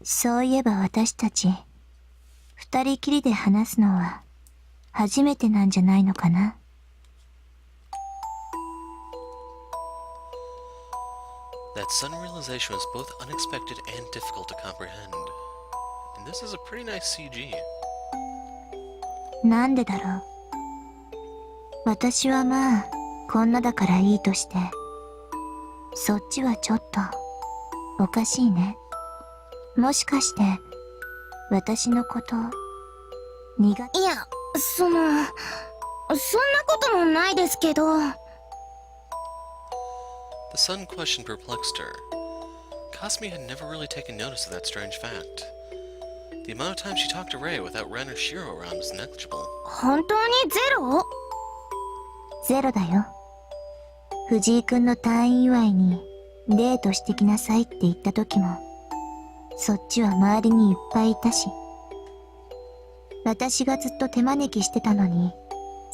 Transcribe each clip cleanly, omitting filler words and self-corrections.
そういえば私たち、二人きりで話すのは初めてなんじゃないのかな。That sudden realization was both unexpected and difficult to comprehend. And this is a pretty nice CG. なんでだろう。私はまあ、こんなだからいいとして、そっちはちょっと、おかしいね。もしかして、私のこと、苦手？いや、そんなこともないですけど。The sudden question perplexed her. Kasumi had never really taken notice of that strange fact. The amount of time she talked to Ray without Ren or Shiro around was negligible. 本当にゼロ？ゼロだよ。藤井くんの退院祝いにデートしてきなさいって言った時も、そっちは周りにいっぱいいたし、私がずっと手招きしてたのに、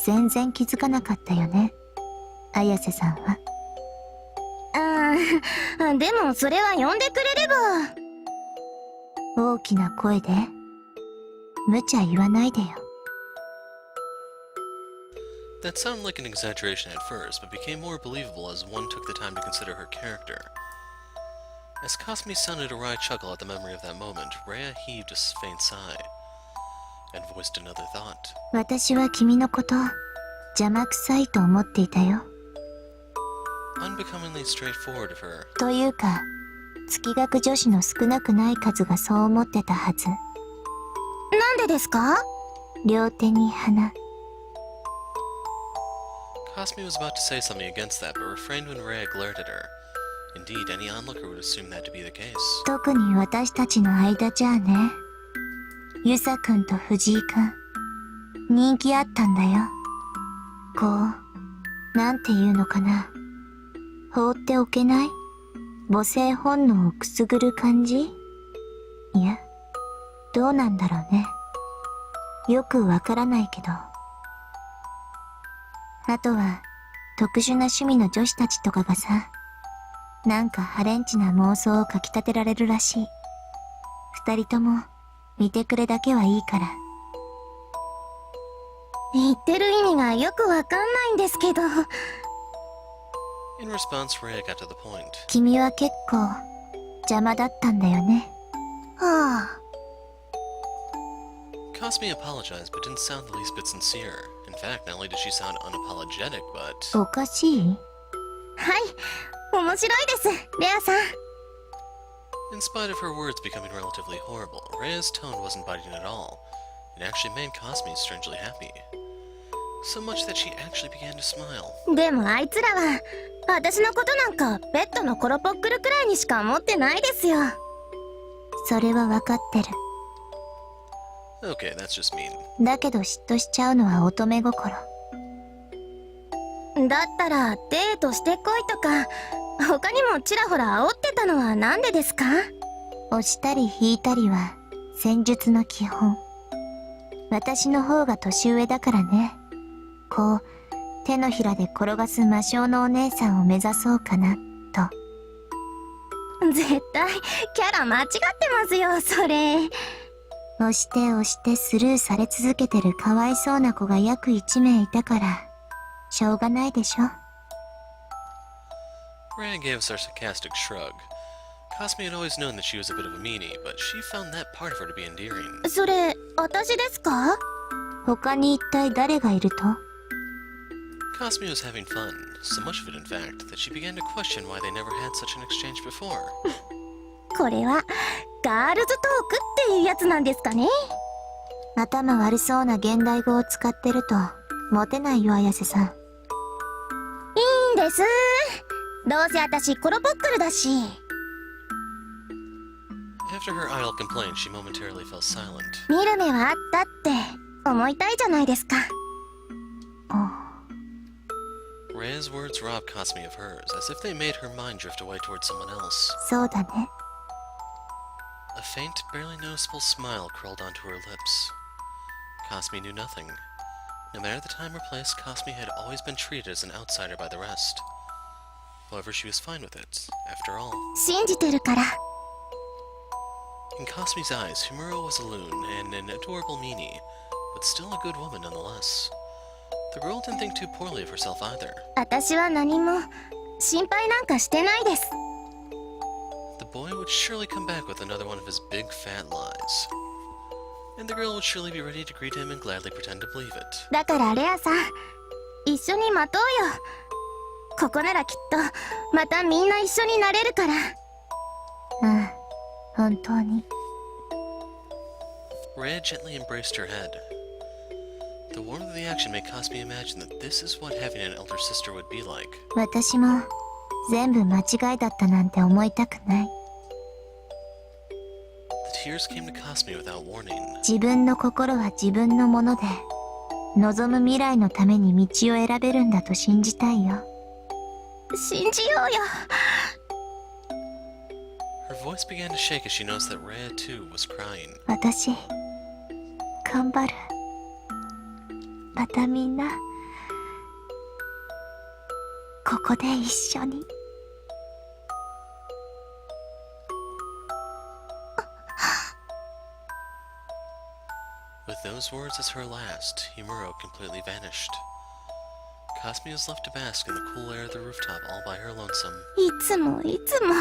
全然気づかなかったよね、綾瀬さんは。でもそれは呼んでくれれば。大きな声で、無茶言わないでよ。That sounded like an exaggeration at first, but became more believable as one took the time to consider her character. As Kasumi sounded a wry chuckle at the memory of that moment, Rhea heaved a faint sigh, and voiced another thought. 私は君のこと、邪魔くさいと思っていたよ。Unbecomingly straightforward of her. というか、月学女子の少なくない数がそう思ってたはず。なんでですか？両手に花。Kasumi was about to say something against that, but refrained when Rhea glared at her. Indeed, any onlooker would assume that to be the case. 特に私たちの間じゃあね。ユサ君と藤井君、人気あったんだよ。こう、なんていうのかな。放っておけない母性本能をくすぐる感じ？いや、どうなんだろうね。よくわからないけど。あとは、特殊な趣味の女子たちとかがさ、なんかハレンチな妄想をかき立てられるらしい。二人とも、見てくれだけはいいから。言ってる意味がよくわかんないんですけど。In response, Rhea got to the point. 君は結構、邪魔だったんだよね。はあ。Kasumi apologized, but didn't sound the least bit sincere. In fact, not only did she sound unapologetic, but... おかしい？はい、面白いです、レアさん。In spite of her words becoming relatively horrible, Rhea's tone wasn't biting at all. It actually made Kasumi strangely happy. So much that she actually began to smile. でもあいつらは、私のことなんかペットのコロポックルくらいにしか思ってないですよ。それはわかってる。Okay, that's just mean. だけど嫉妬しちゃうのは乙女心。だったらデートしてこいとか、他にもちらほら煽ってたのはなんでですか？押したり引いたりは戦術の基本。私の方が年上だからね。こう、手のひらで転がす魔性のお姉さんを目指そうかな、と。絶対、キャラ間違ってますよ、それ。押して押してスルーされ続けてるかわいそうな子が約1名いたから、しょうがないでしょ。Rhea gave a sarcastic shrug. Kasumi had always known that she was a bit of a meanie, but she found that part of her to be endearing. それ、私ですか？他に一体誰がいると？ Kasumi was having fun, so much of it in fact, that she began to question why they never had such an exchange before. これは、ガールズトークっていうやつなんですかね？頭悪そうな現代語を使ってると、モテないよ、綾瀬さん。いいんです。どうせ私コロポックルだし。After her idle complaint, she momentarily fell silent. 見る目はあったって思いたいじゃないですか。Rhea's words robbed Kasumi of hers, as if they made her mind drift away towards someone else. そうだね。A faint, barely noticeable smile crawled onto her lips. Kasumi knew nothing. No matter the time or place, Kasumi had always been treated as an outsider by the rest. However, she was fine with it, after all. 信じてるから。In Cosme's eyes, Himuro was a loon and an adorable meanie, but still a good woman nonetheless. The girl didn't think too poorly of herself either. 私は何も心配なんかしてないです。 The boy would surely come back with another one of his big fat lies. And the girl would surely be ready to greet him and gladly pretend to believe it. だからレアさん、一緒に待とうよ。ここならきっとまたみんな一緒になれるから。うん、本当に。Rhea gently embraced her head. The warmth of the action made Cosme imagine that this is what having an elder sister would be like. 私も全部間違いだったなんて思いたくない。The tears came to Cosme without warning. 自分の心は自分のもので、望む未来のために道を選べるんだと信じたいよ。信じようよ。Her voice began to shake as she noticed that Rhea too was crying. 私、頑張る。またみんな、ここで一緒に。With those words as her last, Himuro completely vanished. Cosme was left to bask in the cool air of the rooftop all by her lonesome. いつもいつも。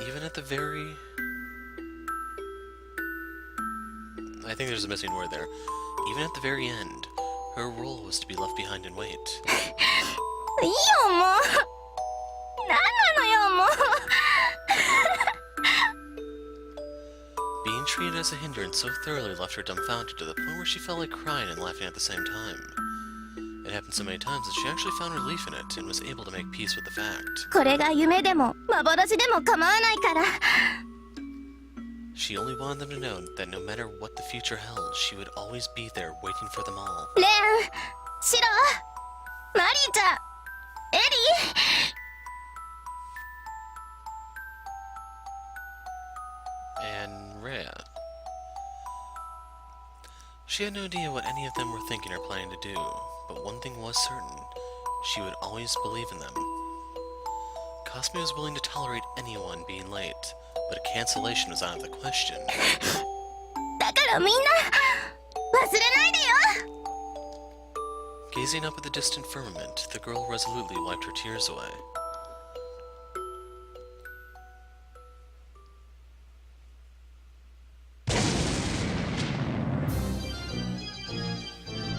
Even at the very... I think there's a missing word there. Even at the very end, her role was to be left behind and wait. いいよもう。何なのよもう。Being treated as a hindrance so thoroughly left her dumbfounded to the point where she felt like crying and laughing at the same time. It happened so many times that she actually found relief in it and was able to make peace with the fact. これが夢でも幻でも構わないから。 She only wanted them to know that no matter what the future held, she would always be there waiting for them all. レン、シロ、マリーちゃん、エリー。 And Rhea. She had no idea what any of them were thinking or planning to do, but one thing was certain. She would always believe in them. Cosme was willing to tolerate anyone being late, but a cancellation was out of the question. だからみんな、忘れないでよ。 Gazing up at the distant firmament, the girl resolutely wiped her tears away.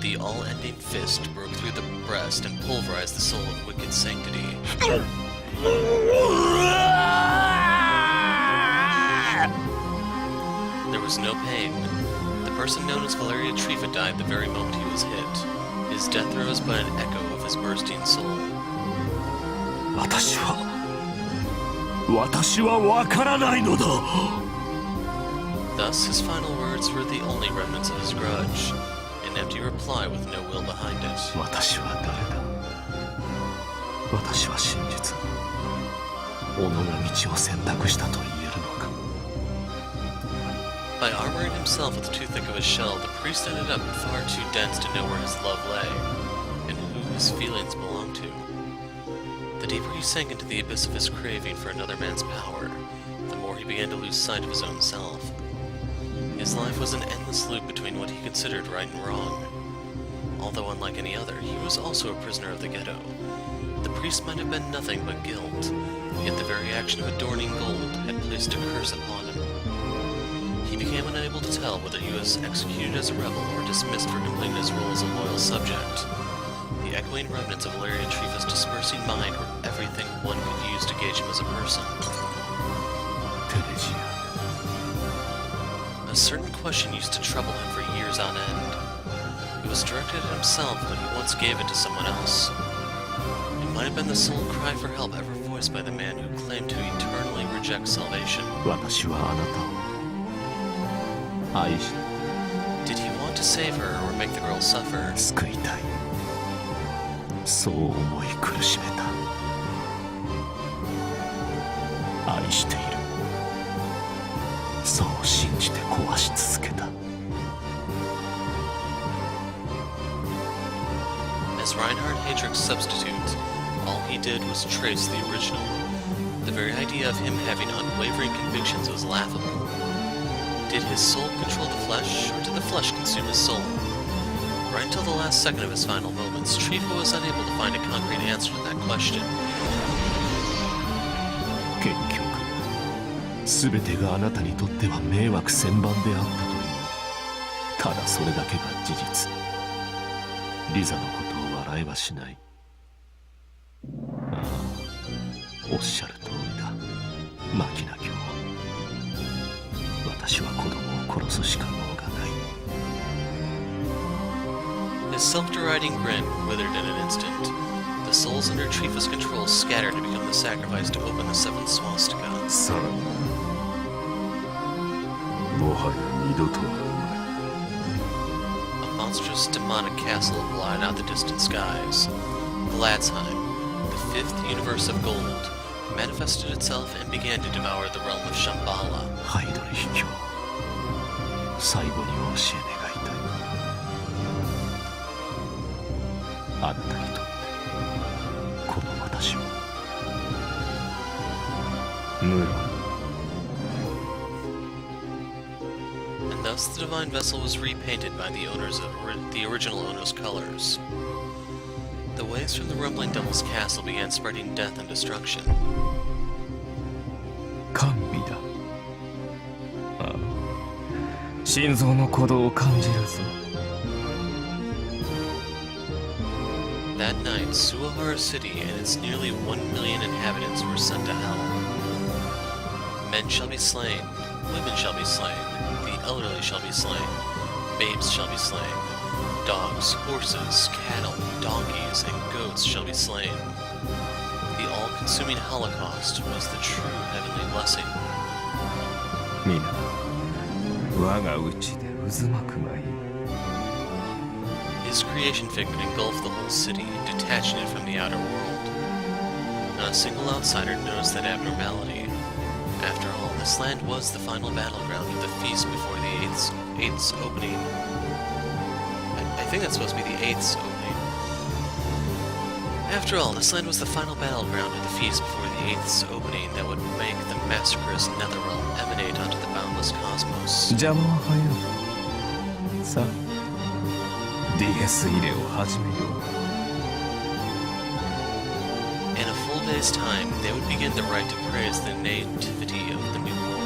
The all-ending fist broke through the breast and pulverized the soul of wicked sanctity. There was no pain. The person known as Valeria Trifa died the very moment he was hit. His death throes but an echo of his bursting soul. 私はわからないのだ。 Thus, his final words were the only remnants of his grudge, an empty reply with no will behind it. 私は誰だ。私は真実。己が道を選択したと言えるのか。 By armoring himself with the too thick of a shell, the priest ended up far too dense to know where his love lay, and who his feelings belonged to. The deeper he sank into the abyss of his craving for another man's power, the more he began to lose sight of his own self. His life was an endless loop between what he considered right and wrong. Although unlike any other, he was also a prisoner of the ghetto. The priest might have been nothing but guilt, yet the very action of adorning gold had placed a curse upon him. He became unable to tell whether he was executed as a rebel or dismissed for completing his role as a loyal subject. The echoing remnants of Irae Trifa's dispersing mind were everything one could use to gauge him as a person. テレジ A certain question used to trouble him for years on end. It was directed at himself, but he once gave it to someone else. It might have been the sole cry for help ever voiced by the man who claimed to eternally reject salvation. 私はあなたを愛し Did he want to save her or make the girl suffer? 救いたい。そう思い苦しめた。愛している。そう信じて壊し続けた。 As Reinhard Heydrich's substitute, all he did was trace the original. The very idea of him having unwavering convictions was laughable. Did his soul control the flesh, or did the flesh consume his soul? Right until the last second of his final moments, Trifa was unable to find a concrete answer to that question. 結局全てがあなたにとっては迷惑千万であったという、ただそれだけが事実。リザのことを笑えはしない。ああ、おっしゃる通りだ、マキナ卿。私は子供を殺すしか能がない。His self-deriding grin withered in an instant. The souls under Trifa's control scattered to become the sacrifice to open the seventh swastika. さらにもはや二度とは A monstrous demonic castle blotted out the distant skies. Gladsheim, the fifth universe of gold, manifested itself and began to devour the realm of Shambhala. ハイドリ卑怯、最後にお教え願いたい。あなたにとってこの私も無論 And thus the divine vessel was repainted by the original owner's colors. The waves from the rumbling devil's castle began spreading death and destruction. 甘美だ。ああ、心臓の鼓動を感じるぞ。That night, Suahara City and its nearly 1 million inhabitants were sent to hell. Men shall be slain, women shall be slain, the elderly shall be slain, babes shall be slain, dogs, horses, cattle, donkeys, and goats shall be slain. The all-consuming holocaust was the true heavenly blessing. 皆、我が内で渦巻くがいい。His creation figment engulfed the whole city, detaching it from the outer world. Not a single outsider noticed that abnormality. After all, this land was the final battleground of the feast before the eighth's opening. I think that's supposed to be the eighth's opening. After all, this land was the final battleground of the feast before the eighth's opening that would make the massacrous netherrealm emanate onto the boundless cosmos. 邪魔は早う。さあ、DS 入れを始めよう。In a full day's time, they would begin the rite to praise the nativity of the new world.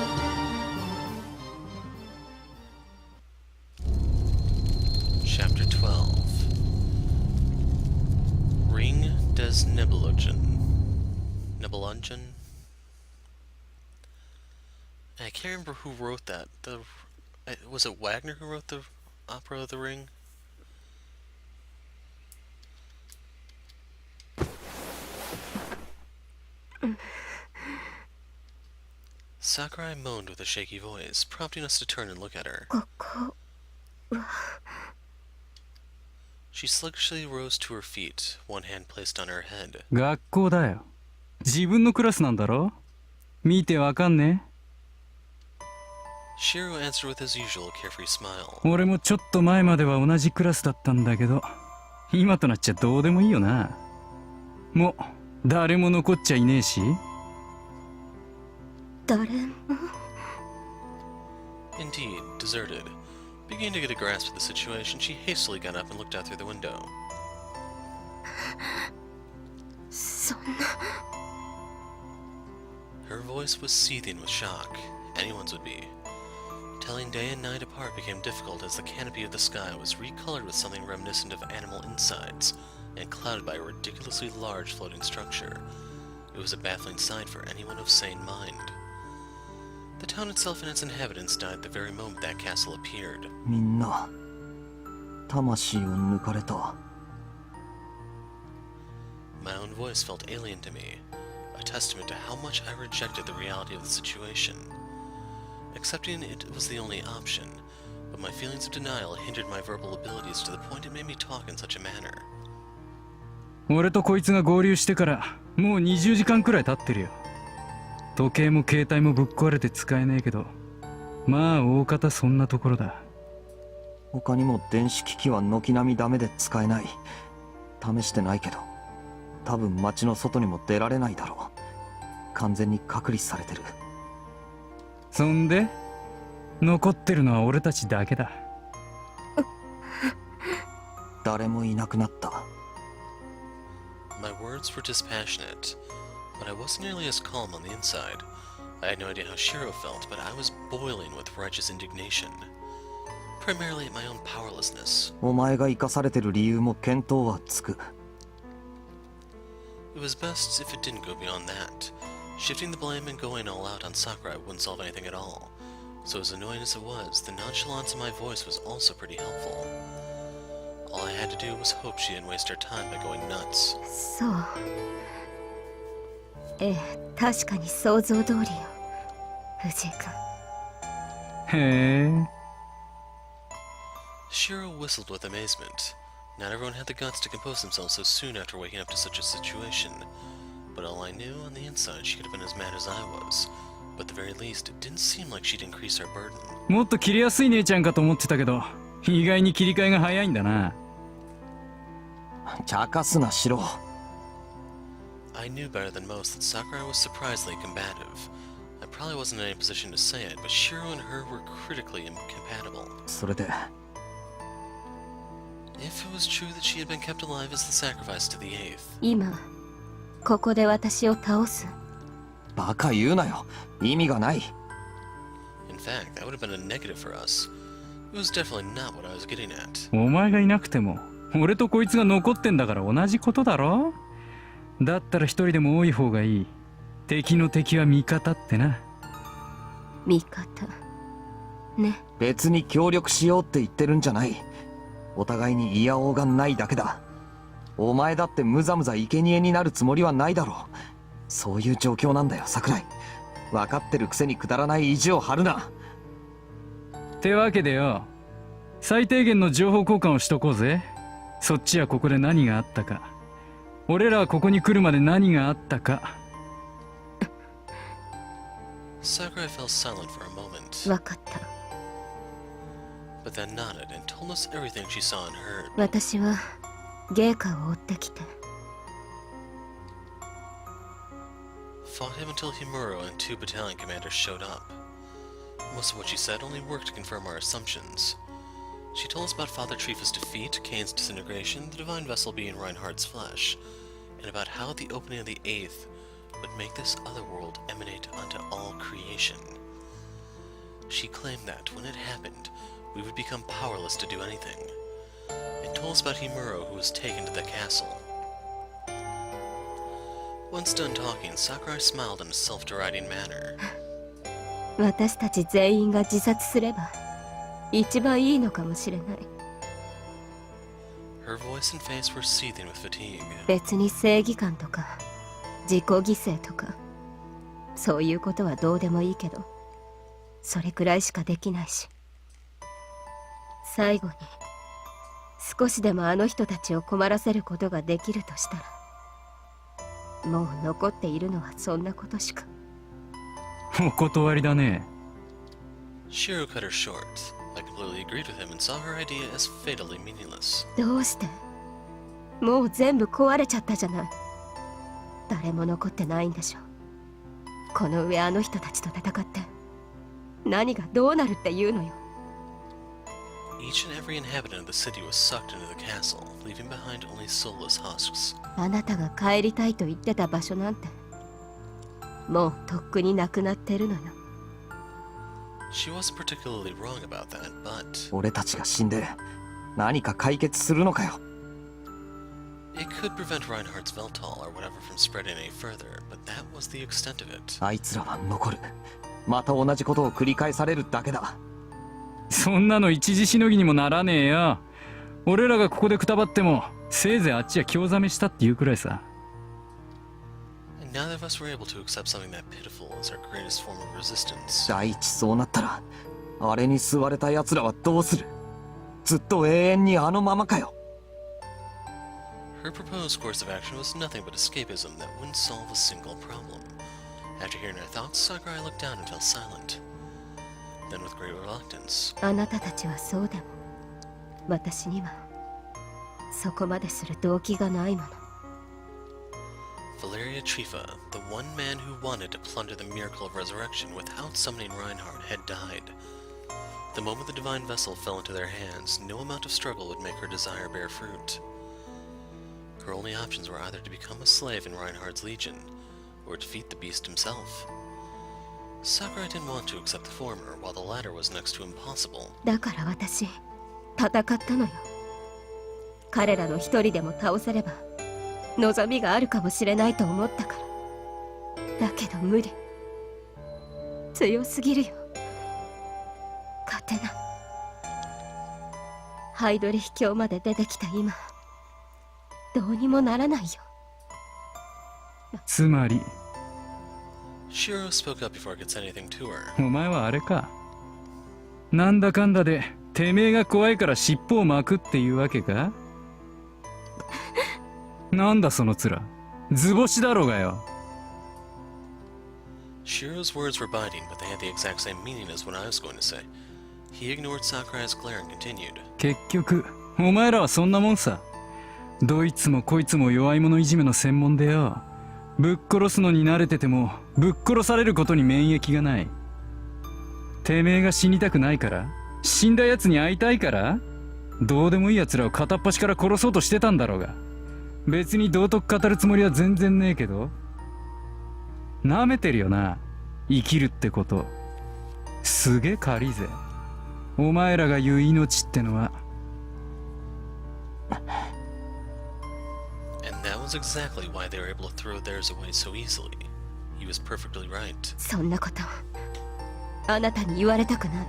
Chapter 12. Ring des Nibelungen. I can't remember who wrote that. Was it Wagner who wrote the opera of the Ring? Sakurai moaned with a shaky voice, prompting us to turn and look at her. She sluggishly rose to her feet, one hand placed on her head. 学校だよ。自分のクラスなんだろ？見てわかんねえ。Shiro answered with his usual carefree smile. 俺もちょっと前までは同じクラスだったんだけど、今となっちゃどうでもいいよな。もう誰も残っちゃいねえし。誰も。Indeed, deserted. Beginning to get a grasp of the situation, she hastily got up and looked out through the window. そんな。Her voice was seething with shock. Anyone's would be. Telling day and night apart became difficult as the canopy of the sky was recolored with something reminiscent of animal insides and clouded by a ridiculously large floating structure. It was a baffling sight for anyone of sane mind. The town itself and its inhabitants died the very moment that castle appeared. みんな魂を抜かれた。 My own voice felt alien to me, a testament to how much I rejected the reality of the situation. Accepting it was the only option, but my feelings of denial hindered my verbal abilities to the point it made me talk in such a manner. 俺とこいつが合流してからもう20時間くらい経ってるよ。時計も携帯もぶっ壊れて使えねえけど、まあ大方そんなところだ。他にも電子機器は軒並みダメで使えない。試してないけど多分街の外にも出られないだろう。完全に隔離されてる。そんで残ってるのは俺たちだけだ。誰もいなくなった。My words were dispassionate, but I wasn't nearly as calm on the inside. I had no idea how Shiro felt, but I was boiling with righteous indignation. Primarily at my own powerlessness. お前が生かされてる理由も見当はつく。It was best if it didn't go beyond that. Shifting the blame and going all out on Sakurai wouldn't solve anything at all. So as annoying as it was, the nonchalance in my voice was also pretty helpful. All I had to do was hope she didn't waste her time by going nuts. そう。ええ、確かに想像通りよ、藤井君。へえ。Shiro whistled with amazement. Not everyone had the guts to compose themselves so soon after waking up to such a situation. But all I knew, on the inside, she could have been as mad as I was. But at the very least, it didn't seem like she'd increase her burden. もっと切れやすい姉ちゃんかと思ってたけど、意外に切り替えが早いんだな。茶化すなしろ。I knew better than most that Sakurai was surprisingly combative. I probably wasn't in any position to say it, but Shiro and her were critically incompatible. それで If it was true that she had been kept alive as the sacrifice to the eighth, 今ここで私を倒す。バカ言うなよ。意味がない。in fact, that would have been a negative for us. It was definitely not what I was getting at. お前がいなくても俺とこいつが残ってんだから同じことだろ。だったら一人でも多い方がいい。敵の敵は味方ってな。味方ね。別に協力しようって言ってるんじゃない。お互いに嫌おうがないだけだ。お前だってむざむざ生贄になるつもりはないだろう。そういう状況なんだよ、桜井。分かってるくせにくだらない意地を張るな。ってわけでよ、最低限の情報交換をしとこうぜ。そっちはここで何があったか、俺らはここに来るまで何があったか。Sakurai fell silent for a moment, わかった。 but then nodded and told us everything she saw and heard. 私はゲイカを追ってきて。Fought him until Himuro and 2 battalion commanders showed up. Most of what she said only worked to confirm our assumptions. She told us about Father Trifa's defeat, Kane's disintegration, the divine vessel being Reinhardt's flesh, and about how the opening of the Eighth would make this other world emanate onto all creation. She claimed that, when it happened, we would become powerless to do anything, and told us about Himuro, who was taken to the castle. Once done talking, Sakurai smiled in a self-deriding manner. 私たち全員が自殺すれば一番いいのかもしれない。 Her voice and face were seething with fatigue. 別に正義感とか自己犠牲とかそういうことはどうでもいいけど、それくらいしかできないし、最後に少しでもあの人たちを困らせることができるとしたら、もう残っているのはそんなことしか。お断りだね。 Shiro cut her short. I completely agreed with him and saw her idea as fatally meaningless. どうして？もう全部壊れちゃったじゃない。誰も残ってないんでしょ。この上あの人たちと戦って何がどうなるっていうのよ。 Each and every inhabitant of the city was sucked into the castle, leaving behind only soulless husks. あなたが帰りたいと言ってた場所なんてもうとっくになくなってるのよ。 She wasn't particularly wrong about that, but 俺たちが死んで何か解決するのかよ。 it could prevent Reinhardt's Veltal or whatever from spreading any further, but that was the extent of it. あいつらは残る。また同じことを繰り返されるだけだ。そんなの一時しのぎにもならねえよ。俺らがここでくたばってもせいぜいあっちは興ざめしたっていうくらいさ。 And neither of us were able to accept something that pitiful as our greatest form of resistance. 第一そうなったらあれに吸われた奴らはどうする。ずっと永遠にあのままかよ。 Her proposed course of action was nothing but escapism that wouldn't solve a single problem. After hearing her thoughts, Sakurai looked down and fell silent. Then with great reluctance, あなたたちはそうでも私にはそこまでする動機がないもの。Valeria Chifa, the one man who wanted to plunder the miracle of resurrection without summoning Reinhardt, had died. The moment the divine vessel fell into their hands, no amount of struggle would make her desire bear fruit. Her only options were either to become a slave in Reinhardt's legion, or defeat the beast himself. Sakurai didn't want to accept the former, while the latter was next to impossible. だから私、戦ったのよ。彼らの一人でも倒せれば、望みがあるかもしれないと思ったから。だけど無理。強すぎるよ。勝てない。ハイドリヒ教まで出てきた今、どうにもならないよ。つまり Shiro spoke up before I could say anything to her. お前はあれか。なんだかんだでてめえが怖いから尻尾を巻くっていうわけか。なんだその面、図星だろうがよ。Shiro's words were biting, but they had the exact same meaning as what I was going to say. He ignored Sakurai's glare and continued. 結局お前らはそんなもんさ。どいつもこいつも弱い者いじめの専門でよ。ぶっ殺すのに慣れててもぶっ殺されることに免疫がない。てめえが死にたくないから、死んだやつに会いたいから、どうでもいいやつらを片っ端から殺そうとしてたんだろうが。別に道徳語るつもりは全然ねえけど、なめてるよな、生きるってこと。すげえ軽いぜ。お前らが言う命ってのは。And that was exactly why they were able to throw theirs away so easily. He was perfectly right. そんなことあなたに言われたくな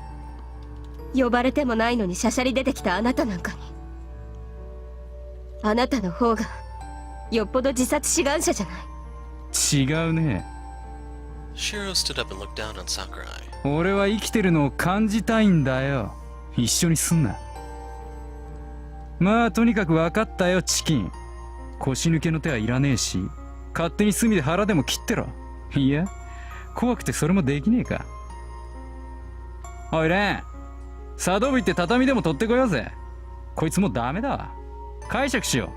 い。呼ばれてもないのにしゃしゃり出てきたあなたなんかに。あなたの方がよっぽど自殺志願者じゃない。違うね。Shiro stood up and looked down on Sakurai. 俺は生きてるのを感じたいんだよ。一緒にすんな。まあとにかく分かったよ、チキン。腰抜けの手はいらねえし、勝手に隅で腹でも切ってろ。いや、怖くてそれもできねえか。おいレン、茶道部行って畳でも取ってこようぜ。こいつもうダメだわ。解釈しよう。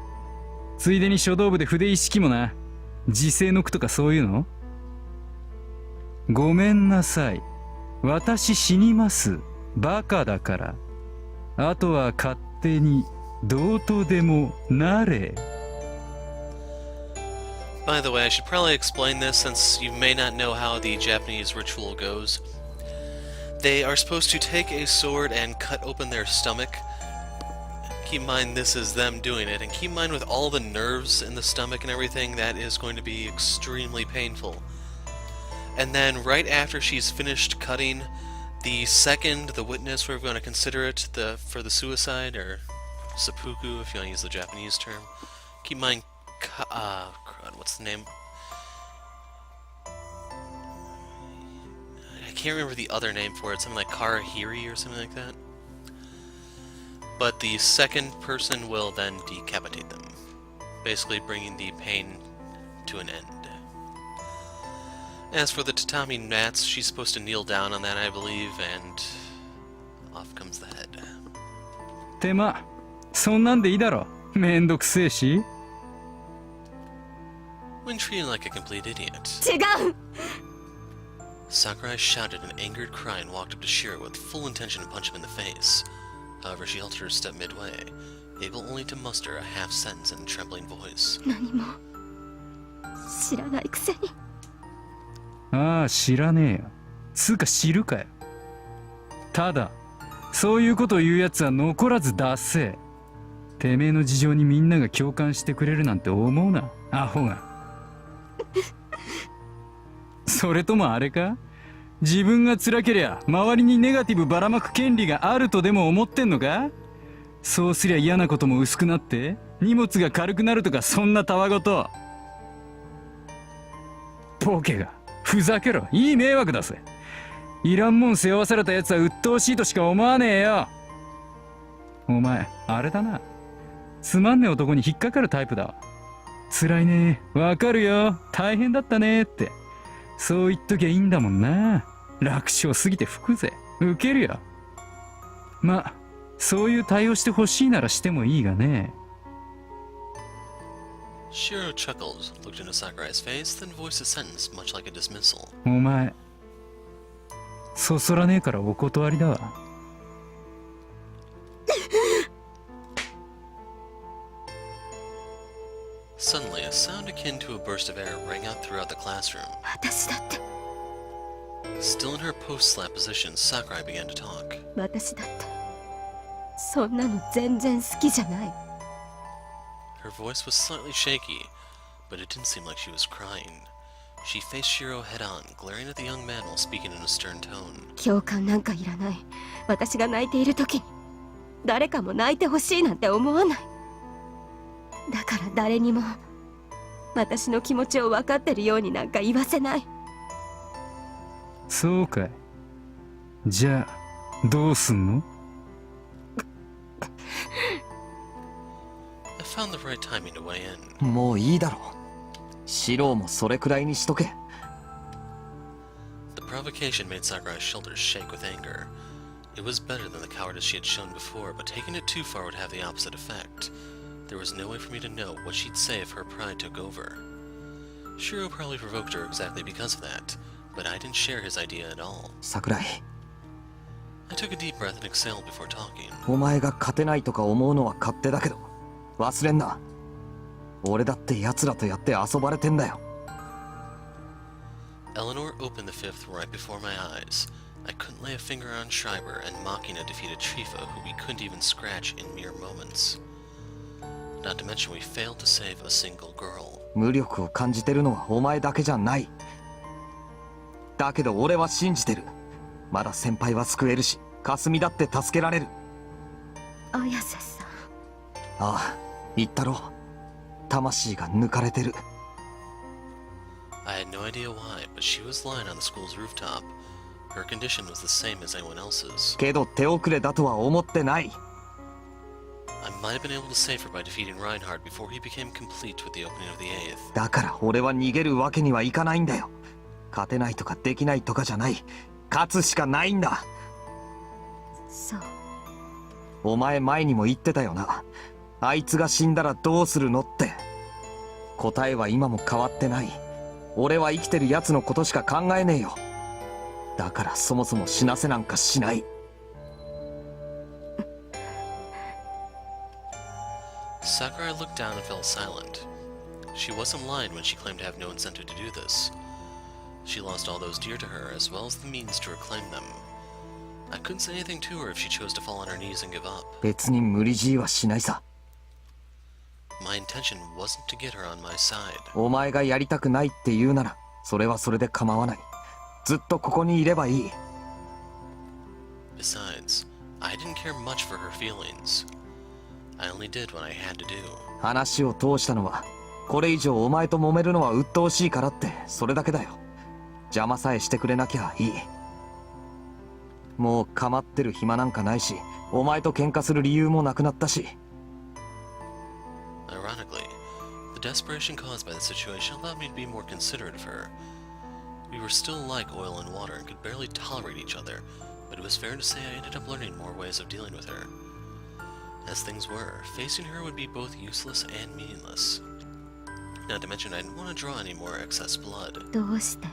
ついでに書道部で筆一式もな。時世の句とかそういうの。ごめんなさい、私死にます。バカだから。あとは勝手にどうとでもなれ。By the way, I should probably explain this since you may not know how the Japanese ritual goes. They are supposed to take a sword and cut open their stomach. Keep in mind this is them doing it, and keep in mind with all the nerves in the stomach and everything, that is going to be extremely painful. And then right after she's finished cutting, the witness, we're going to consider it for the suicide, or seppuku if you want to use the Japanese term. Keep in mind, what's the name? I can't remember the other name for it, something like Karahiri or something like that. But the second person will then decapitate them, basically bringing the pain to an end. As for the tatami mats, she's supposed to kneel down on that, I believe, and off comes the head. 手間、そんなんでいいだろ。めんどくせえし。When treated like a complete idiot, 違う。 Sakurai shouted an angered cry and walked up to Shiro with full intention to punch him in the face. However, she halted her step midway, able only to muster a half sentence in a trembling voice. 何も知らないくせに。ああ、知らねえよ。つうか知るかよ。ただ、そういうことを言うやつは残らず出せ。てめえの事情にみんなが共感してくれるなんて思うな、アホが。それともあれか、自分が辛けりゃ周りにネガティブばらまく権利があるとでも思ってんのか。そうすりゃ嫌なことも薄くなって荷物が軽くなるとか、そんなたわごと。ボケがふざけろ、いい迷惑だぜ。いらんもん背負わされたやつは鬱陶しいとしか思わねえよ。お前あれだな、つまんねえ男に引っかかるタイプだわ。辛いね、わかるよ、大変だったねって、そう言っときゃいいんだもんな。楽勝すぎて吹くぜ、ウケるよ。ま、そういう対応してほしいならしてもいいがね。Shiro chuckled, looked into Sakurai's face, then voiced a sentence much like a dismissal. お前そそらねえからお断りだわ。Suddenly, a sound akin to a burst of air rang out throughout the classroom. 私だって Still in her post-slap position, Sakurai began to talk. 私だってそんなの全然好きじゃない。 Her voice was slightly shaky, but it didn't seem like she was crying. She faced Shiro head-on, glaring at the young man while speaking in a stern tone. 共感なんかいらない。私が泣いている時に誰かも泣いてほしいなんて思わない。だから誰にも私の気持ちを分かってるようになんか言わせない。そうかい。じゃあどうすんの？ I found the right timing to weigh in. もういいだろう。シロもそれくらいにしとけ。 The provocation made Sakurai's shoulders shake with anger. It was better than the cowardice she had shown before, but taking it too far would have the opposite effect. There was no way for me to know what she'd say if her pride took over. Shiro probably provoked her exactly because of that, but I didn't share his idea at all. 桜井、 I took a deep breath and exhaled before talking. お前が勝てないとか思うのは勝手だけど忘れんな。俺だって奴らとやって遊ばれてんだよ。 Eleanor opened the fifth right before my eyes. I couldn't lay a finger on Schreiber, and mocking a defeated Trifa who we couldn't even scratch in mere moments. Not to mention we failed to save a single girl. 無力を感じてるのはお前だけじゃない。だけど俺は信じてる。まだ先輩は救えるし、霞だって助けられる。綾瀬さん。ああ、言ったろ。魂が抜かれてる。 I had no idea why, but she was lying on the school's rooftop. Her condition was the same as anyone else's. けど手遅れだとは思ってない。 I might have been able to save her by defeating Reinhardt before he became complete with the opening of the 8th. だから俺は逃げるわけにはいかないんだよ。勝てないとかできないとかじゃない。勝つしかないんだ。そう。お前前にも言ってたよな。あいつが死んだらどうするのって。答えは今も変わってない。俺は生きてる奴のことしか考えねえよ。だからそもそも死なせなんかしない。 Sakurai looked down and fell silent. She wasn't lying when she claimed to have no incentive to do this. She lost all those dear to her, as well as the means to reclaim them. I couldn't say anything to her if she chose to fall on her knees and give up. 別に無理強いはしないさ。 My intention wasn't to get her on my side. お前がやりたくないって言うなら、それはそれで構わない。ずっとここにいればいい。 Besides, I didn't care much for her feelings. I only did what I had to do. 話を通したのは、これ以上お前と揉めるのは鬱陶しいからって、それだけだよ。邪魔さえしてくれなきゃいい。もう構ってる暇なんかないし、お前と喧嘩する理由もなくなったし。 Ironically, the desperation caused by the situation allowed me to be more considerate of her. We were still like oil and water and could barely tolerate each other, but it was fair to say I ended up learning more ways of dealing with her. As things were, facing her would be both useless and meaningless. Not to mention I didn't want to draw any more excess blood. どうして？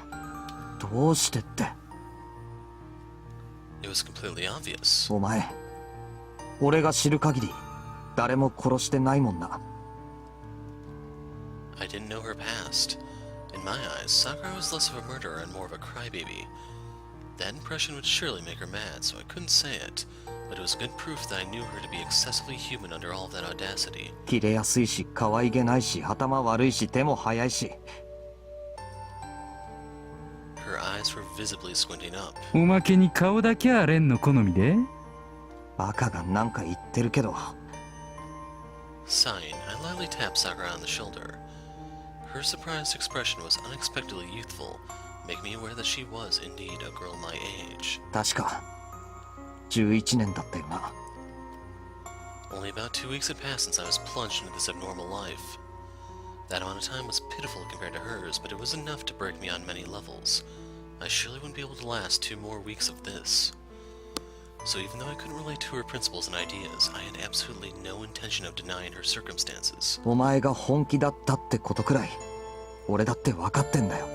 どうしてって。 It was completely obvious. お前、俺が知る限り、誰も殺してないもんな。 I didn't know her past. In my eyes, Sakurai was less of a murderer and more of a crybaby. That impression would surely make her mad, so I couldn't say it, but it was good proof that I knew her to be excessively human under all of that audacity. 切れやすいし、可愛げないし、頭悪いし、手も速いし。 Her eyes were visibly squinting up. おまけに顔だけはレンの好みで？バカがなんか言ってるけど。 Sighing, I lightly tapped Sakurai on the shoulder. Her surprised expression was unexpectedly youthful, making me aware that she was indeed a girl my age. 確か、11年だったよな。 Only about 2 weeks had passed since I was plunged into this abnormal life. That amount of time was pitiful compared to hers, but it was enough to break me on many levels. I surely wouldn't be able to last 2 more weeks of this. So even though I couldn't relate to her principles and ideas, I had absolutely no intention of denying her circumstances. お前が本気だったってことくらい俺だって分かってんだよ。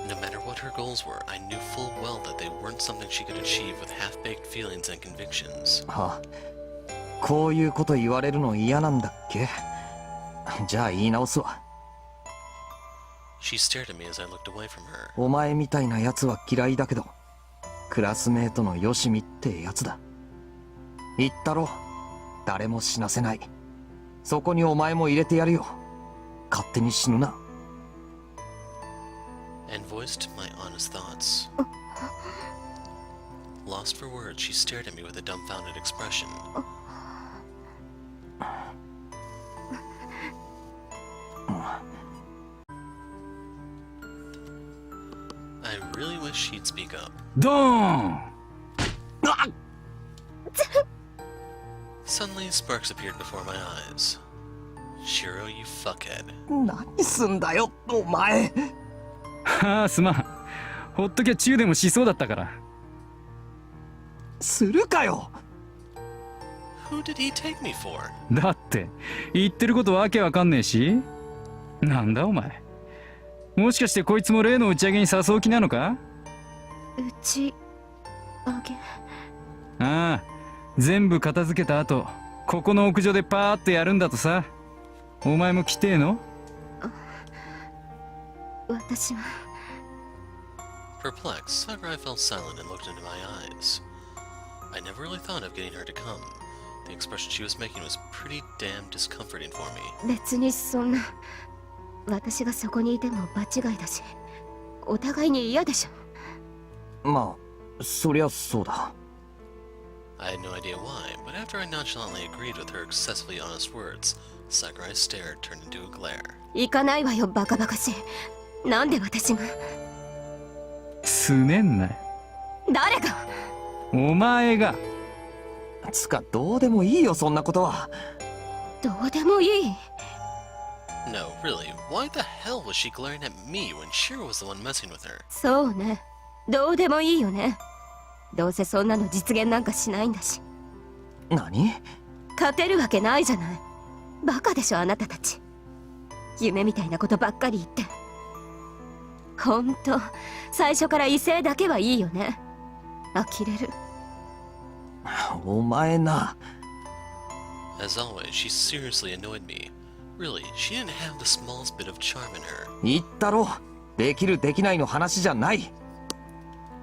No matter what her goals were, I knew full well that they weren't something she could achieve with half-baked feelings and convictions. はあ、こういうこと言われるの嫌なんだっけ？じゃあ言い直すわ。 She stared at me as I looked away from her. お前みたいなやつは嫌いだけど、クラスメートのよしみってやつだ。言ったろ、誰も死なせない。そこにお前も入れてやるよ。勝手に死ぬな。 And voiced my honest thoughts. Lost for words, she stared at me with a dumbfounded expression. I really wish she'd speak up. ドーン。 Suddenly, sparks appeared before my eyes. Shiro, you fuckhead. 何すんだよ、お前。はあ、すまん。ほっときゃチューでもしそうだったから。するかよ。 Who did he take me for? だって言ってることわけわかんねえし。なんだお前。もしかしてこいつも例の打ち上げに誘う気なのか？打ち上げ。ああ、全部片付けた後、ここの屋上でパーッとやるんだとさ。お前も来てえの？私は。 Perplexed, Sakurai fell silent and looked into my eyes. I never really thought of getting her to come. The expression she was making was pretty damn discomforting for me. 別にそんな。私がそこにいても場違いだし、お互いに嫌でしょ。まあ、そりゃそうだ。 I had no idea why, but after I nonchalantly agreed with her excessively honest words, Sakurai's stare turned into a glare. 行かないわよ、バカバカしい。なんで私が。すねんなよ。誰が？お前が。つかどうでもいいよ、そんなことは。どうでもいい。 No, really, why the hell was she glaring at me when Shiro was the one messing with her? そうね。どうでもいいよね。どうせそんなの実現なんかしないんだし。何？勝てるわけないじゃない。バカでしょ、あなたたち。夢みたいなことばっかり言って。ほんと、最初から威勢だけはいいよね。呆れる。お前な。 As always, she seriously annoyed me. Really, she didn't have the smallest bit of charm in her. 言ったろ。できるできないの話じゃない。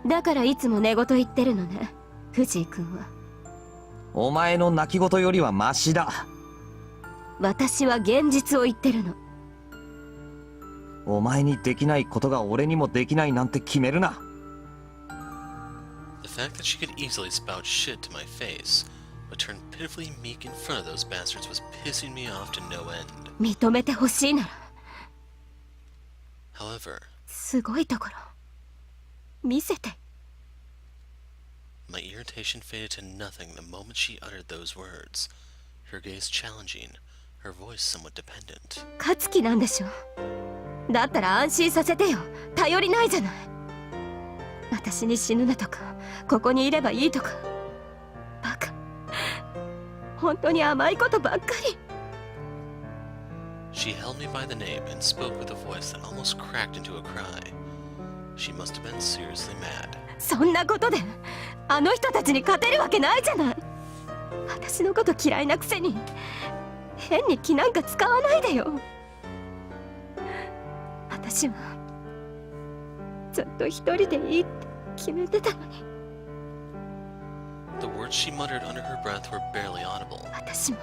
だからいつも寝言言ってるのね、藤井君は。お前の泣き言よりはマシだ。私は現実を言ってるの。お前にできないことが俺にもできないなんて決めるな。 The fact that she could easily spout shit to my face, but turn pitifully meek in front of those bastards was pissing me off to no end. 認めてほしいなら。 However, すごいところ。見せて。 my irritation faded to nothing the moment she uttered those words, her gaze challenging, her voice somewhat dependent. 勝つ気なんでしょ。だったら安心させてよ。頼りないじゃない。私に死ぬなとか、ここにいればいいとか。バカ。本当に甘いことばっかり。 She held me by the nape and spoke with a voice that almost cracked into a cry. She must have been seriously mad. そんなことであの人たちに勝てるわけないじゃない。私のこと嫌いなくせに変に気なんか使わないでよ。私はずっと一人でいいって決めてたのに。 The words she muttered under her breath were barely audible. 私も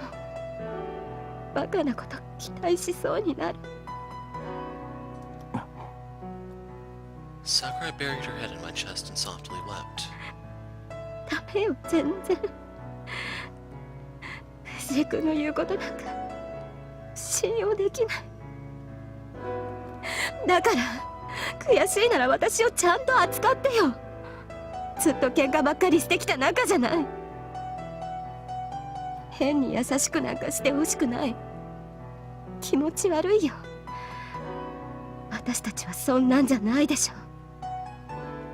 バカなこと期待しそうになる。 Sakurai buried her head in my chest and softly wept. ダメよ、全然。藤井君の言うことなんか信用できない。だから悔しいなら私をちゃんと扱ってよ。ずっと喧嘩ばっかりしてきた仲じゃない。変に優しくなんかしてほしくない。気持ち悪いよ。私たちはそんなんじゃないでしょ。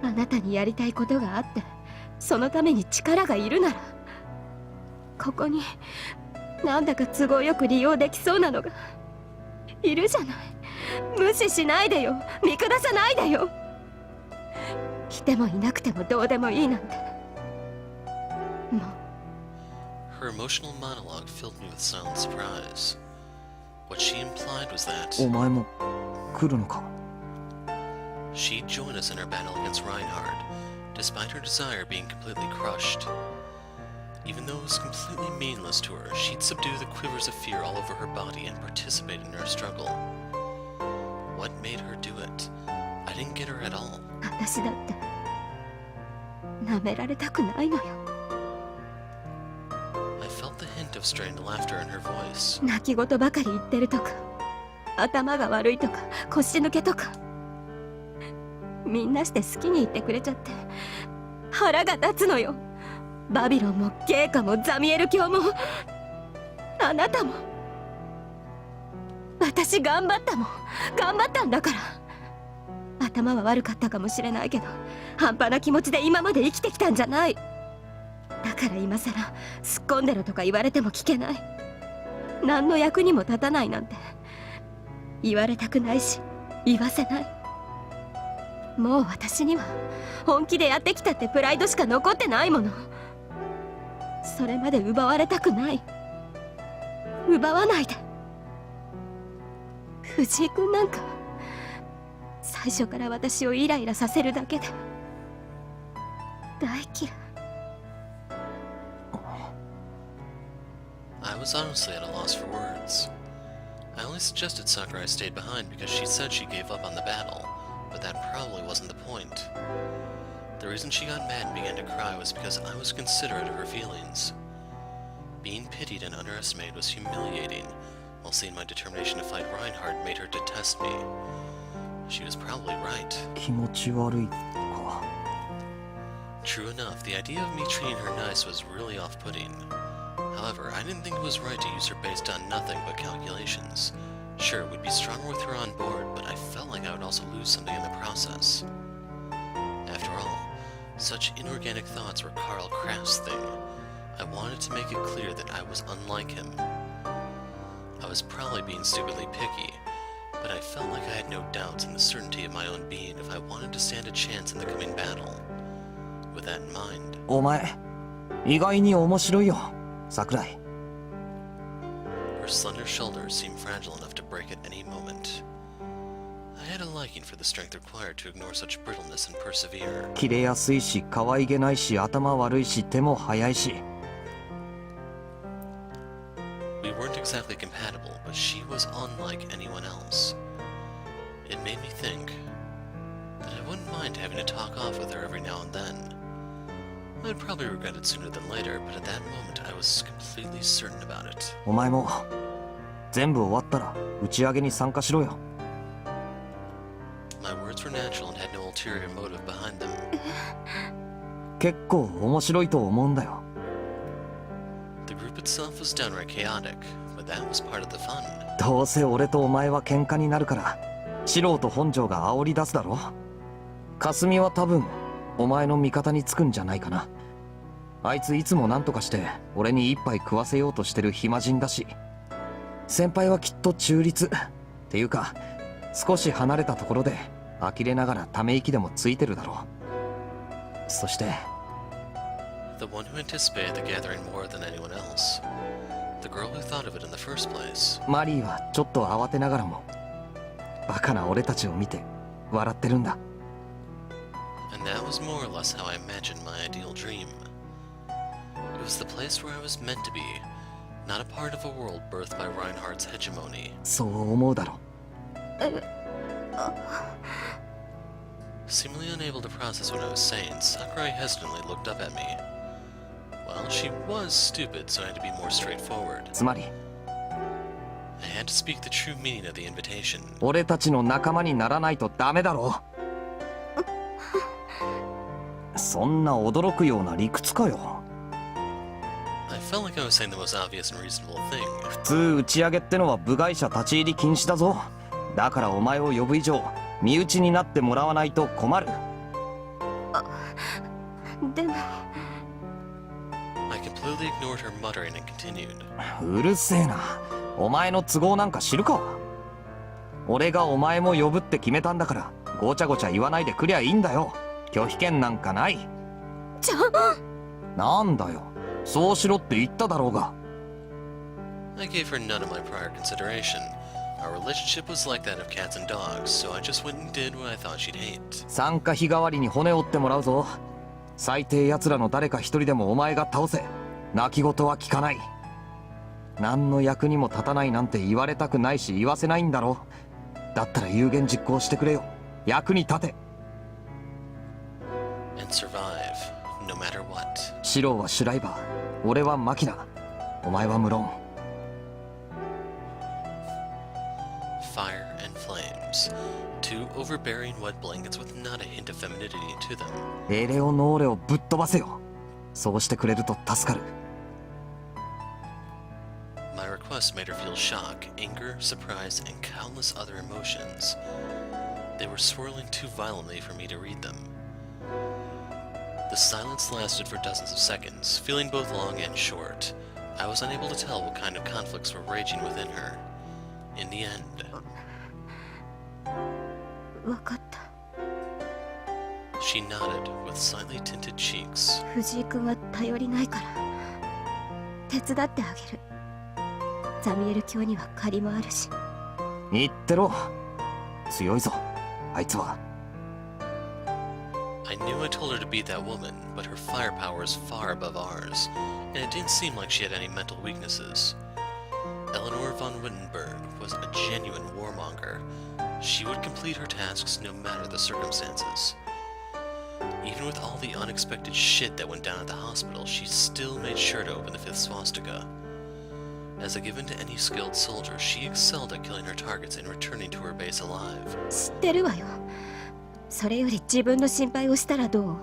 あなたにやりたいことがあってそのために力がいるなら、ここになんだか都合よく利用できそうなのがいるじゃない。無視しないでよ、見下さないでよ。いてもいなくてもどうでもいいなんて、もう。 Her emotional monologue filled me with silent surprise. What she implied was that お前も来るのか。 she'd join us in our battle against Reinhard, despite her desire being completely crushed. Even though it was completely meaningless to her, she'd subdue the quivers of fear all over her body and participate in our struggle. What made her do it? I didn't get her at all. 私だって舐められたくないのよ。 I felt the hint of strained laughter in her voice. 泣き言ばかり言ってるとか、頭が悪いとか、腰抜けとか、みんなして好きに言ってくれちゃって腹が立つのよ。バビロンもゲイカもザミエル教も、あなたも。私頑張ったもん、頑張ったんだから。頭は悪かったかもしれないけど、半端な気持ちで今まで生きてきたんじゃない。だから今さらすっ込んでろとか言われても聞けない。何の役にも立たないなんて言われたくないし、言わせない。もう私には本気でやってきたってプライドしか残ってないもの。それまで奪われたくない。奪わないで。藤井君なんか最初から私をイライラさせるだけで大嫌い。 I was honestly at a loss for words. I only suggested Sakurai stayed behind because she said she gave up on the battle, but that probably wasn't the point. The reason she got mad and began to cry was because I was considerate of her feelings. Being pitied and underestimated was humiliating, while seeing my determination to fight Reinhard made her detest me. She was probably right. 気持ち悪いか。 True enough, the idea of me treating her nice was really off-putting. However, I didn't think it was right to use her based on nothing but calculations. Sure, we'd be stronger with her on board, but I felt like I would also lose something in the process. After all, such inorganic thoughts were Karl Kraft's thing. I wanted to make it clear that I was unlike him. I was probably being stupidly picky, but I felt like I had no doubts in the certainty of my own being if I wanted to stand a chance in the coming battle. With that in mind, お前意外に面白いよ、桜井。 her slender shoulders seemed fragile enough to break at any moment. I had a liking for the strength required to ignore such brittleness and persevere. 切れやすいし、可愛げないし、頭悪いし、手も速いし。 We weren't exactly compatible, but she was unlike anyone else. It made me think that I wouldn't mind having to talk off with her every now and then. I'd probably regret it sooner than later, but at that moment I was completely certain about it. お前も全部終わったら打ち上げに参加しろよ。 My words were natural and had no ulterior motive behind them. 結構面白いと思うんだよ。 The group itself was downright chaotic, but that was part of the fun. どうせ俺とお前は喧嘩になるから素人本庄が煽り出すだろ。霞は多分お前の味方につくんじゃないかな。あいついつも何とかして俺に一杯食わせようとしてる暇人だし、先輩はきっと中立っていうか少し離れたところで呆れながらため息でもついてるだろう。そして The one who anticipated the gathering more than anyone else. The girl who thought of it in the first place. マリーはちょっと慌てながらもバカな俺たちを見て笑ってるんだ。 And that was more or less how I imagined my ideal dream. It was the place where I was meant to be, not a part of a world birthed by Reinhardt's hegemony. そう思うだろ。 Seemingly unable to process what I was saying, Sakurai hesitantly looked up at me. Well, she was stupid, so I had to be more straightforward. つまり I had to speak the true meaning of the invitation. 俺たちの仲間にならないとダメだろ。そんな驚くような理屈かよ。 I felt like I was saying the most obvious and reasonable thing. 普通打ち上げってのは部外者立ち入り禁止だぞ。だからお前を呼ぶ以上身内になってもらわないと困る。でも I completely ignored her muttering and continued. うるせえな。お前の都合なんか知るか。俺がお前も呼ぶって決めたんだから、ごちゃごちゃ言わないでくりゃいいんだよ。拒否権なんかない。なんだよ、そうしろって言っただろうが。I gave her none of my prior consideration. Our relationship was like that of cats and dogs, so I just went and did what I thought she'd hate. 参加費代わりに骨折ってもらうぞ。最低奴らの誰か一人でもお前が倒せ。泣き言は聞かない。何の役にも立たないなんて言われたくないし言わせないんだろ。だったら有言実行してくれよ。役に立て。 And survive, no matter what. シローはシュライバー、俺はマキナ、お前は無論。Fire and flames. Two overbearing wet blankets with not a hint of femininity to them. エレオノーレをぶっ飛ばせよ。そうしてくれると助かる。My request made her feel shock, anger, surprise, and countless other emotions. They were swirling too violently for me to read them. The silence lasted for dozens of seconds, feeling both long and short. I was unable to tell what kind of conflicts were raging within her. In the end, 分かった。 she nodded with slightly tinted cheeks. 藤井君は頼りないから手伝ってあげる。ザミエル卿には借りもあるし。言ってろ。強いぞ、あいつは。I knew I told her to beat that woman, but her firepower is far above ours, and it didn't seem like she had any mental weaknesses. Eleanor von Wittenberg was a genuine warmonger. She would complete her tasks no matter the circumstances. Even with all the unexpected shit that went down at the hospital, she still made sure to open the fifth swastika. As a given to any skilled soldier, she excelled at killing her targets and returning to her base alive. 知ってるわよ。それより自分の心配をしたらどう？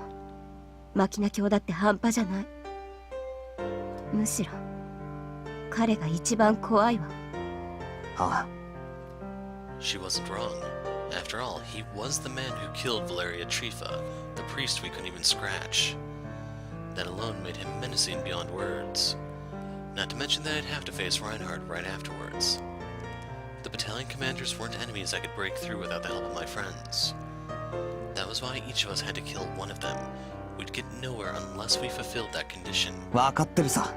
マキナ卿だって半端じゃない。むしろ彼が一番怖いわ。ああ。 She wasn't wrong. After all, he was the man who killed Valeria Trifa, the priest we couldn't even scratch. That alone made him menacing beyond words. Not to mention that I'd have to face Reinhardt right afterwards. The battalion commanders weren't enemies I could break through without the help of my friends. That was why each of us had to kill one of them. We'd get nowhere unless we fulfilled that condition. 分かってるさ。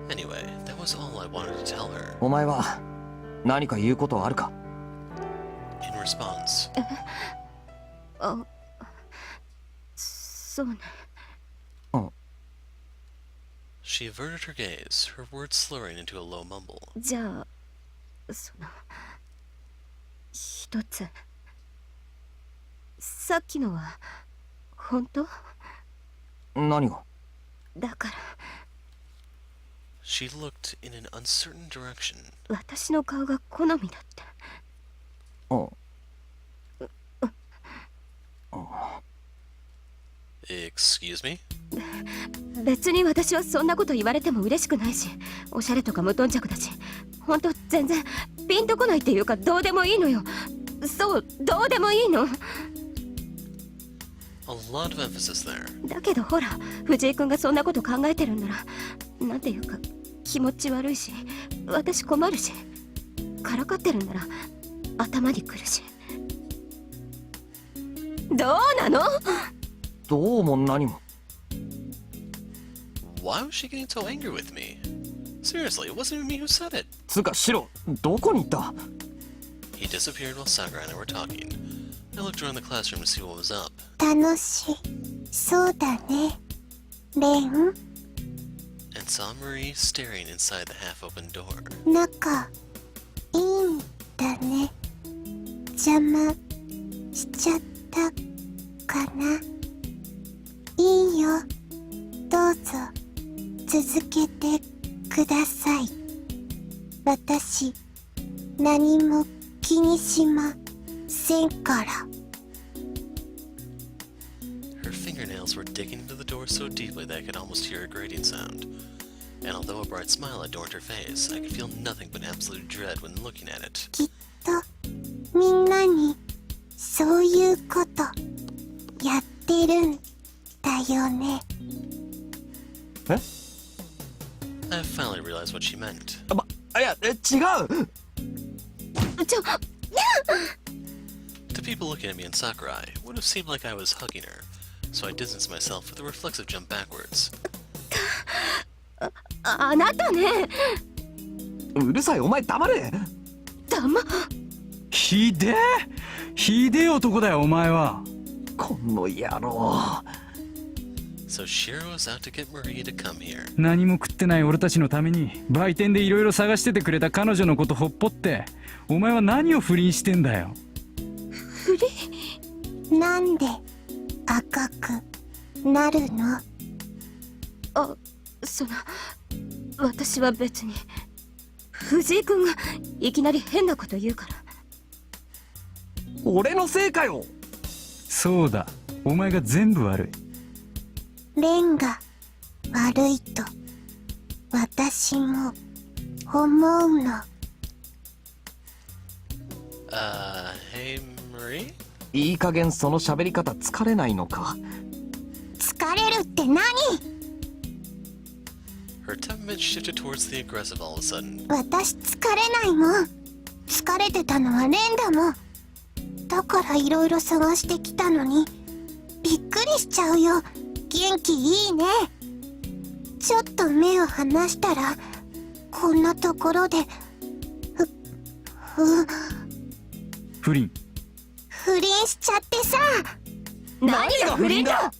Anyway, that was all I wanted to tell her. お前は何か言うことはあるか。 In response, あ、そうね。 she averted her gaze, her words slurring into a low mumble. じゃあその一つ。さっきのは本当？何が？だから She looked in an uncertain direction. 私の顔が好みだって。Excuse me? 別に私はそんなこと言われても嬉しくないし、おしゃれとか無頓着だし、ほんと全然ピンとこないっていうかどうでもいいのよ。そう、どうでもいいの。 A lot of emphasis there. だけどほら、藤井君がそんなこと考えてるんなら、なんていうか気持ち悪いし、私困るし、からかってるんなら頭にくるし。どうなの？どうも何も。 Why was she getting so angry with me? Seriously, it wasn't even me who said it. つうかシロ、どこに行った？ He disappeared while Sakurai and I were talking. I looked around the classroom to see what was up. 楽しそうだね、レン。 And saw Marie staring inside the half-open door. 仲いいんだね。邪魔しちゃったかな。いいよ、どうぞ続けてください。私何も気にしませんから。 Her fingernails were digging into the door so deeply that I could almost hear a grating sound. And although a bright smile adorned her face, I could feel nothing but absolute dread when looking at it. きっとみんなにそういうことやってるんよね。え I finally realized what she meant. いや、違う。To people looking at me in Sakurai, it would have seemed like I was hugging her, so I distanced myself with a reflexive jump backwards. あなたね。うるさい、お前黙れ。ひでえ男だよお前は。この野郎。So Shiro was out to get Marie to come here. 何も食ってない俺たちのために売店でいろいろ探しててくれた彼女のことほっぽって、お前は何を不倫してんだよ。なんで赤くなるの？あ、私は別に。藤井君がいきなり変なこと言うから。俺のせいかよ。そうだ、お前が全部悪い。レンが悪いと私も思うの。Hey Marie? いい加減その喋り方疲れないのか。疲れるって何？ Her temperament shifted towards the aggressive all of a sudden. 私疲れないもん。疲れてたのはレンだもん。だからいろいろ探してきたのにびっくりしちゃうよ。元気いいね。ちょっと目を離したらこんなところで不倫不倫しちゃってさ。何が不倫だ。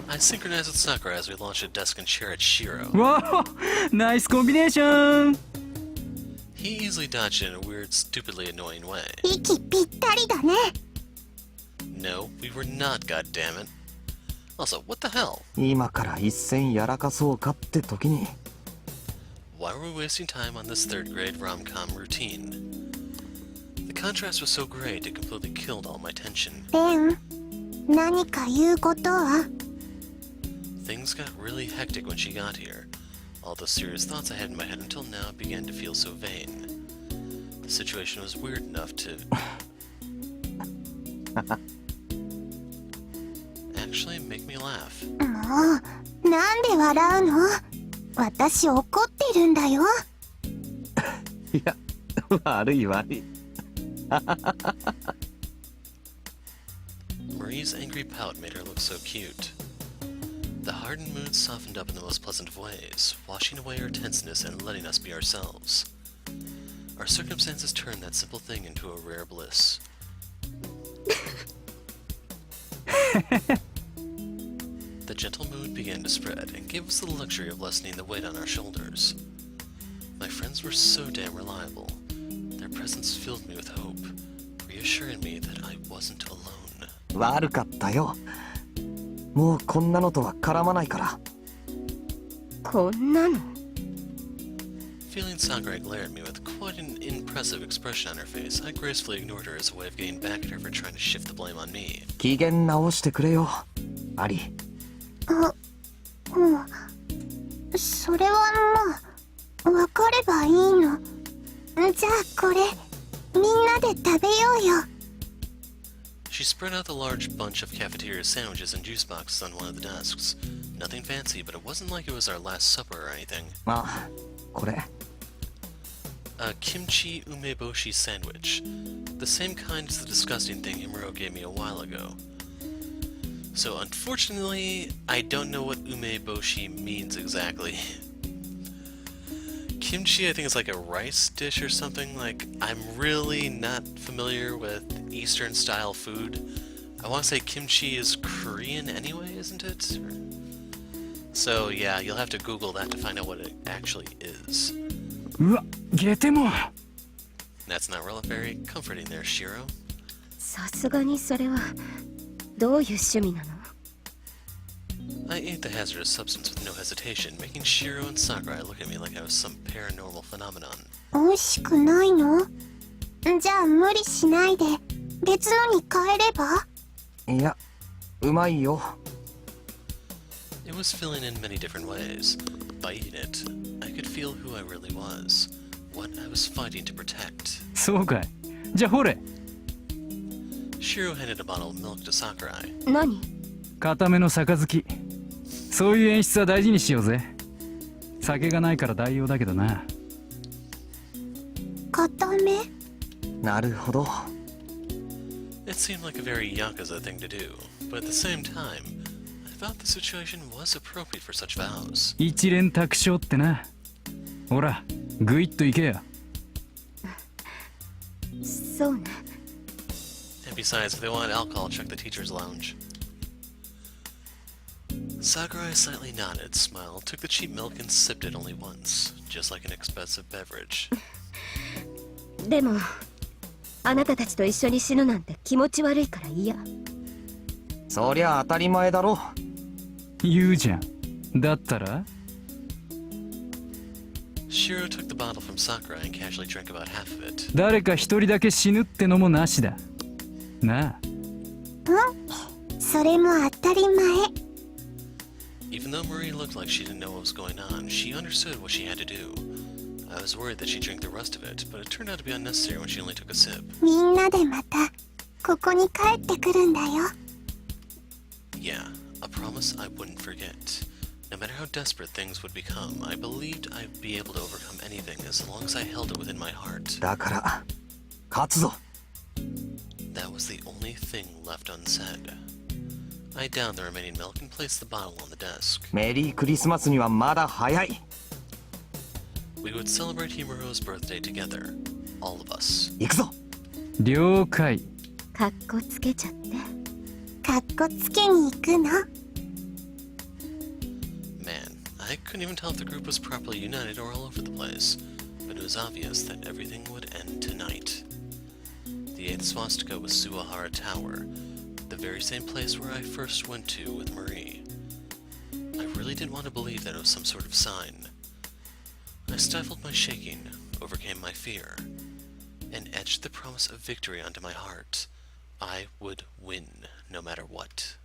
I synchronized with Sakurai as we launched a desk and chair at Shiro. わあ、ナイスコンビネーション。 He easily dodged it in a weird, stupidly annoying way. 息ぴったりだね。 No, we were not, goddammit. Also, what the hell? 今から一戦やらかそうかって時に。 Why were we wasting time on this third grade rom-com routine? The contrast was so great it completely killed all my tension. レン、何か言うことは？ Things got really hectic when she got here. All the serious thoughts I had in my head until now began to feel so vain. The situation was weird enough to actually make me laugh. もう、なんで笑うの？私怒ってるんだよ。いや、悪い悪い。Marie's angry pout made her look so cute. The hardened mood softened up in the most pleasant of ways, washing away our tenseness and letting us be ourselves. Our circumstances turned that simple thing into a rare bliss. The gentle mood began to spread and gave us the luxury of lessening the weight on our shoulders. My friends were so damn reliable. Their presence filled me with hope, reassuring me that I wasn't alone. 悪かったよ。もうこんなのとは絡まないから。こんなの。 Feeling Sakurai glare at me with quite an impressive expression on her face, I gracefully ignored her as a way of getting back at her for trying to shift the blame on me. 機嫌直してくれよ、アリ。それはもう、わかればいいの。じゃあこれ、みんなで食べようよ。She spread out the large bunch of cafeteria sandwiches and juice boxes on one of the desks. Nothing fancy, but it wasn't like it was our last supper or anything. あ、これ。A kimchi umeboshi sandwich. The same kind as the disgusting thing Himuro gave me a while ago. So unfortunately, I don't know what umeboshi means exactly. Kimchi, I think, is like a rice dish or something. Like, I'm really not familiar with Eastern style food. I want to say kimchi is Korean anyway, isn't it? So yeah, you'll have to Google that to find out what it actually is. うわ、ゲテモ。 That's not really very comforting there, Shiro. さすがにそれはどういう趣味なの？ I ate the hazardous substance with no hesitation, making Shiro and Sakurai look at me like I was some paranormal phenomenon. 美味しくないの？じゃあ無理しないで、別のに変えれば？いや、うまいよ。It was filling in many different ways. By eating it, I could feel who I really was, what I was fighting to protect. そうかい。じゃあほれ。 Shiro handed a bottle of milk to Sakurai. 何？固めの杯。そういう演出は大事にしようぜ。酒がないから代用だけどな。固め。なるほど。 It seemed like a very Yakuza thing to do, but at the same time, I thought the situation was appropriate for such vows. 一連卓勝ってな。ほら、グイッといけよ。そうね。 And besides, if they want alcohol, check the teacher's lounge. Sakurai slightly nodded, smiled, took the cheap milk and sipped it only once, just like an expensive beverage. でもあなたたちと一緒に死ぬなんて気持ち悪いから嫌。そりゃ当たり前だろ。言うじゃん。だったら Shiro took the bottle from Sakurai and casually drank about half of it. 誰か一人だけ死ぬってのもなしだ。なあ。それも当たり前。 Even though Marie looked like she didn't know what was going on, she understood what she had to do. I was worried that she'd drink the rest of it, but it turned out to be unnecessary when she only took a sip. みんなでまたここに帰ってくるんだよ。 Yeah, a promise I wouldn't forget. No matter how desperate things would become, I believed I'd be able to overcome anything as long as I held it within my heart. だから勝つぞ。 That was the only thing left unsaid. I downed the remaining milk and placed the bottle on the desk. メリークリスマスにはまだ早い。 We would celebrate Himuro's birthday together, all of us. 行くぞ。了解。かっこつけちゃって。かっこつけに行くの。 Man, I couldn't even tell if the group was properly united or all over the place, but it was obvious that everything would end tonight. The 8th swastika was Suahara Tower, the very same place where I first went to with Marie. I really didn't want to believe that it was some sort of sign. I stifled my shaking, overcame my fear, and etched the promise of victory onto my heart. I would win, no matter what.